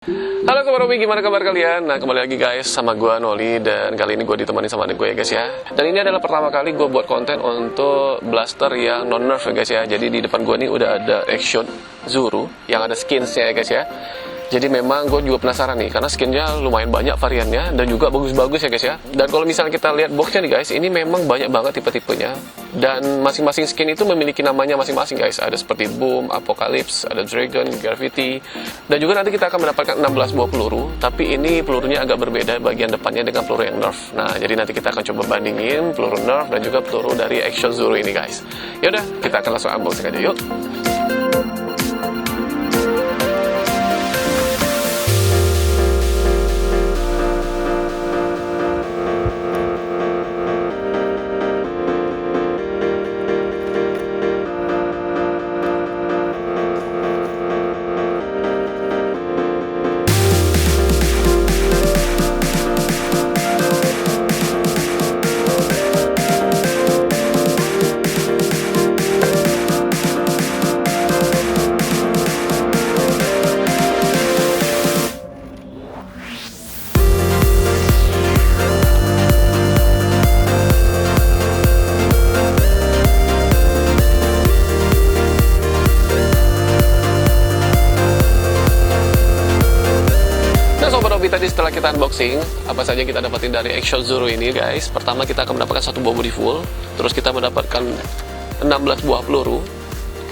Halo Sobat Robi, gimana kabar kalian? Nah, kembali lagi guys sama gue Noli. Dan kali ini gue ditemani sama adik gue ya guys ya. Dan ini adalah pertama kali gue buat konten untuk blaster yang non-nerf ya guys ya. Jadi di depan gue ini udah ada Action Zuru yang ada skinsnya ya guys ya. Jadi memang gue juga penasaran nih, karena skinnya lumayan banyak variannya dan juga bagus-bagus ya guys ya. Dan kalau misalnya kita lihat boxnya nih guys, ini memang banyak banget tipe-tipenya. Dan masing-masing skin itu memiliki namanya masing-masing guys. Ada seperti Boom, Apocalypse, ada Dragon, Gravity. Dan juga nanti kita akan mendapatkan 16 buah peluru. Tapi ini pelurunya agak berbeda bagian depannya dengan peluru yang nerf. Nah, jadi nanti kita akan coba bandingin peluru nerf dan juga peluru dari Action Zuru ini guys. Yaudah, kita akan langsung unboxing aja yuk. Tadi setelah kita unboxing apa saja kita dapatin dari Action Zuru ini guys. Pertama kita akan mendapatkan satu buah body full, terus kita mendapatkan 16 buah peluru,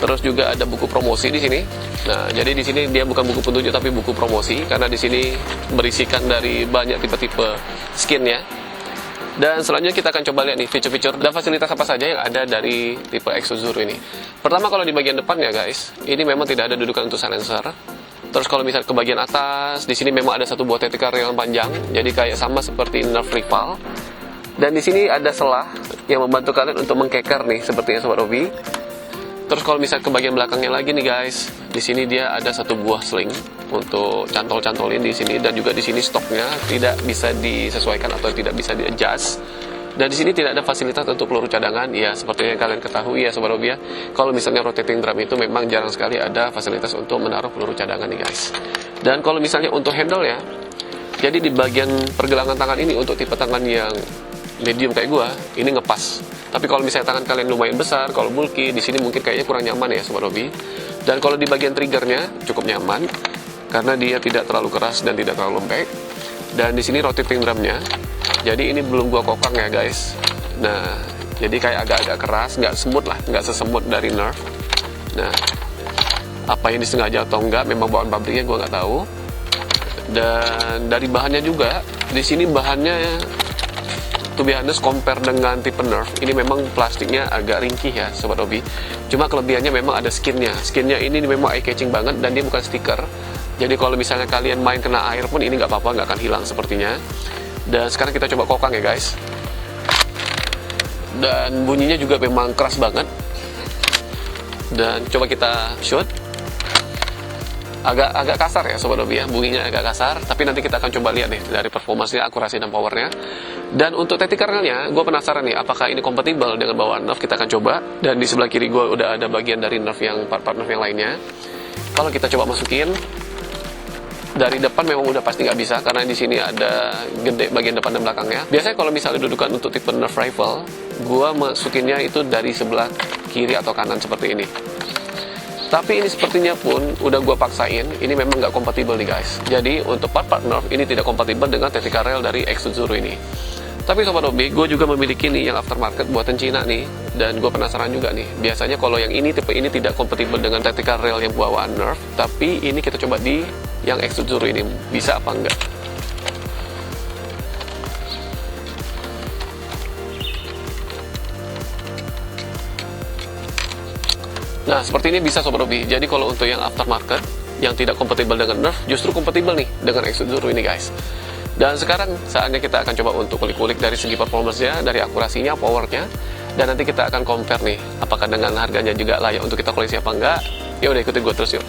terus juga ada buku promosi di sini. Nah, jadi di sini dia bukan buku petunjuk tapi buku promosi, karena di sini berisikan dari banyak tipe-tipe skin ya. Dan selanjutnya kita akan coba lihat nih fitur-fitur dan fasilitas apa saja yang ada dari tipe Action Zuru ini. Pertama, kalau di bagian depannya guys, ini memang tidak ada dudukan untuk silencer. Terus kalau misalnya ke bagian atas, di sini memang ada satu buah tactical rail yang panjang, jadi kayak sama seperti Nerf Rival. Dan di sini ada selah yang membantu kalian untuk mengkeker nih, sepertinya Sobat Robi. Terus kalau misalnya ke bagian belakangnya lagi nih guys, di sini dia ada satu buah sling untuk cantol-cantolin di sini, dan juga di sini stoknya tidak bisa disesuaikan atau tidak bisa di-adjust. Dan di sini tidak ada fasilitas untuk peluru cadangan. Ya, seperti yang kalian ketahui ya Sobat Robi ya. Kalau misalnya rotating drum itu memang jarang sekali ada fasilitas untuk menaruh peluru cadangan nih guys. Dan kalau misalnya untuk handle ya, jadi di bagian pergelangan tangan ini untuk tipe tangan yang medium kayak gua, ini ngepas. Tapi kalau misalnya tangan kalian lumayan besar, kalau bulky, di sini mungkin kayaknya kurang nyaman ya Sobat Robi. Dan kalau di bagian triggernya cukup nyaman, karena dia tidak terlalu keras dan tidak terlalu lembek. Dan di sini rotating drumnya, jadi ini belum gua kokang ya guys. Nah, jadi kayak agak-agak keras, nggak semut lah, nggak sesemut dari Nerf. Nah, apa ini disengaja atau enggak, memang bawaan pabriknya gua nggak tahu. Dan dari bahannya juga, di sini bahannya to be honest compare dengan tipe Nerf, ini memang plastiknya agak ringkih ya Sobat Robi. Cuma kelebihannya memang ada skinnya. Skinnya ini memang eye catching banget dan dia bukan stiker. Jadi kalau misalnya kalian main kena air pun ini nggak apa-apa, nggak akan hilang sepertinya. Dan sekarang kita coba kokang ya guys. Dan bunyinya juga memang keras banget. Dan coba kita shoot. Agak kasar ya Sobat Robi ya, bunyinya agak kasar. Tapi nanti kita akan coba lihat nih dari performanya, akurasi dan powernya. Dan untuk tactical railnya, gue penasaran nih apakah ini kompatibel dengan bawaan Nerf. Kita akan coba. Dan di sebelah kiri gue udah ada bagian dari Nerf yang part-part Nerf yang lainnya. Kalau kita coba masukin, dari depan memang udah pasti nggak bisa, karena di sini ada gede bagian depan dan belakangnya. Biasanya kalau misalnya dudukan untuk tipe Nerf Rifle, gua masukinnya itu dari sebelah kiri atau kanan seperti ini. Tapi ini sepertinya pun udah gua paksain, ini memang nggak kompatibel nih guys. Jadi untuk part-part Nerf ini tidak kompatibel dengan tactical rail dari Action Zuru ini. Tapi Sobat Robi, gue juga memiliki nih yang aftermarket buatan Cina nih, dan gue penasaran juga nih. Biasanya kalau yang ini, tipe ini tidak kompatibel dengan tactical rail yang bawaan Nerf, tapi ini kita coba di yang Action Zuru ini, bisa apa enggak. Nah, seperti ini bisa Sobat Robi. Jadi kalau untuk yang aftermarket, yang tidak kompatibel dengan Nerf, justru kompatibel nih dengan Action Zuru ini guys. Dan sekarang saatnya kita akan coba untuk kulik-kulik dari segi performance-nya, dari akurasinya, powernya. Dan nanti kita akan compare nih, apakah dengan harganya juga layak untuk kita koleksi apa enggak. Ya udah, ikutin gue terus yuk.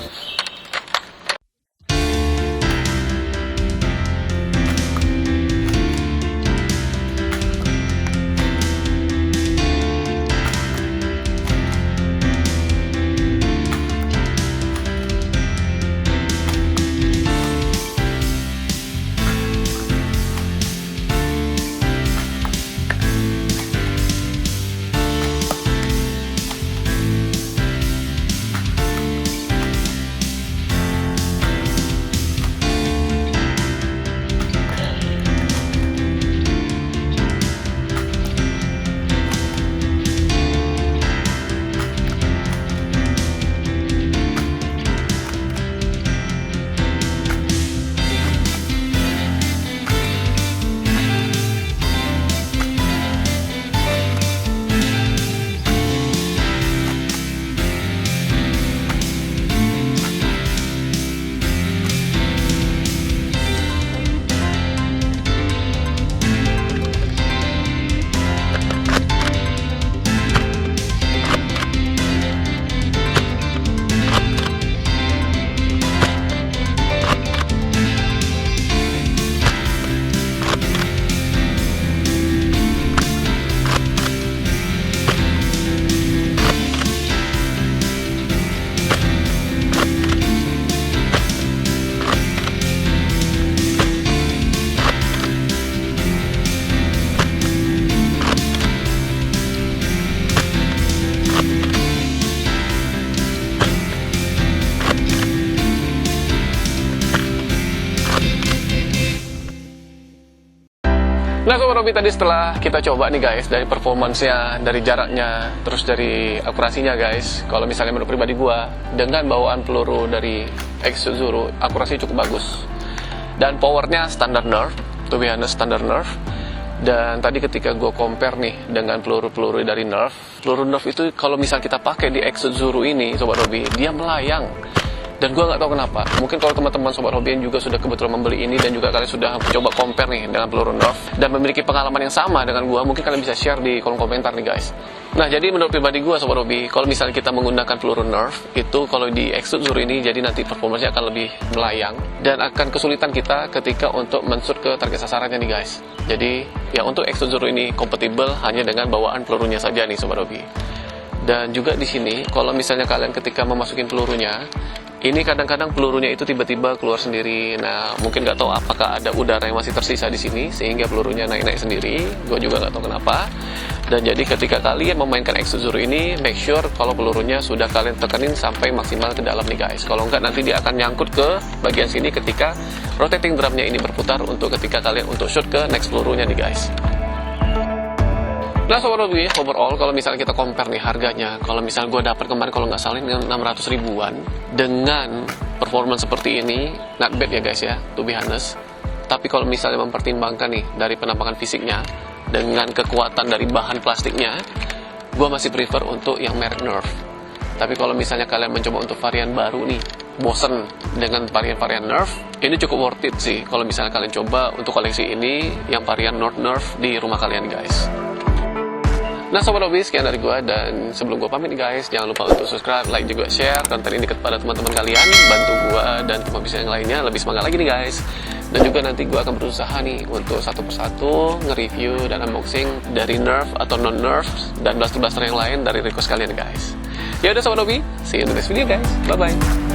Nah Sobat Hobi, tadi setelah kita coba nih guys, dari performance-nya, dari jaraknya, terus dari akurasinya guys, kalau misalnya menurut pribadi gua, dengan bawaan peluru dari Exo Zuru, akurasinya cukup bagus. Dan powernya standar Nerf, to be honest standar Nerf. Dan tadi ketika gue compare nih dengan peluru-peluru dari Nerf, peluru Nerf itu kalau misal kita pakai di Exo Zuru ini Sobat Hobi, dia melayang. Dan gue nggak tahu kenapa. Mungkin kalau teman-teman Sobat Hobi yang juga sudah kebetulan membeli ini dan juga kalian sudah coba compare nih dengan peluru Nerf dan memiliki pengalaman yang sama dengan gue, mungkin kalian bisa share di kolom komentar nih guys. Nah jadi menurut pribadi gue Sobat Hobi, kalau misalnya kita menggunakan peluru Nerf itu kalau di Exo Zuru ini, jadi nanti performanya akan lebih melayang dan akan kesulitan kita ketika untuk men-shoot ke target sasarannya nih guys. Jadi ya untuk Exo Zuru ini kompatibel hanya dengan bawaan pelurunya saja nih Sobat Hobi. Dan juga di sini kalau misalnya kalian ketika memasukin pelurunya, ini kadang-kadang pelurunya itu tiba-tiba keluar sendiri. Nah, mungkin nggak tahu apakah ada udara yang masih tersisa di sini sehingga pelurunya naik-naik sendiri. Gue juga nggak tahu kenapa. Dan jadi ketika kalian memainkan Exo Zuru ini, make sure kalau pelurunya sudah kalian tekenin sampai maksimal ke dalam nih guys. Kalau nggak nanti dia akan nyangkut ke bagian sini ketika rotating drumnya ini berputar untuk ketika kalian untuk shoot ke next pelurunya nih guys. Nah Sobat Hobi, overall kalau misalnya kita compare nih harganya, kalau misalnya gue dapat kemarin kalau nggak salah dengan 600 ribuan dengan performance seperti ini, not bad ya guys ya, to be honest. Tapi kalau misalnya mempertimbangkan nih dari penampakan fisiknya dengan kekuatan dari bahan plastiknya, gue masih prefer untuk yang merek Nerf. Tapi kalau misalnya kalian mencoba untuk varian baru nih, bosen dengan varian-varian Nerf, ini cukup worth it sih kalau misalnya kalian coba untuk koleksi ini yang varian Nerf di rumah kalian guys. Nah Sobat Hobi, sekian dari gue, dan sebelum gue pamit guys, jangan lupa untuk subscribe, like, juga share konten ini kepada teman-teman kalian, bantu gue dan teman bisa yang lainnya lebih semangat lagi nih guys. Dan juga nanti gue akan berusaha nih untuk satu persatu nge-review dan unboxing dari Nerf atau non-Nerf dan blaster-blaster yang lain dari request kalian guys. Ya udah Sobat Hobi, see you in the next video guys, bye-bye.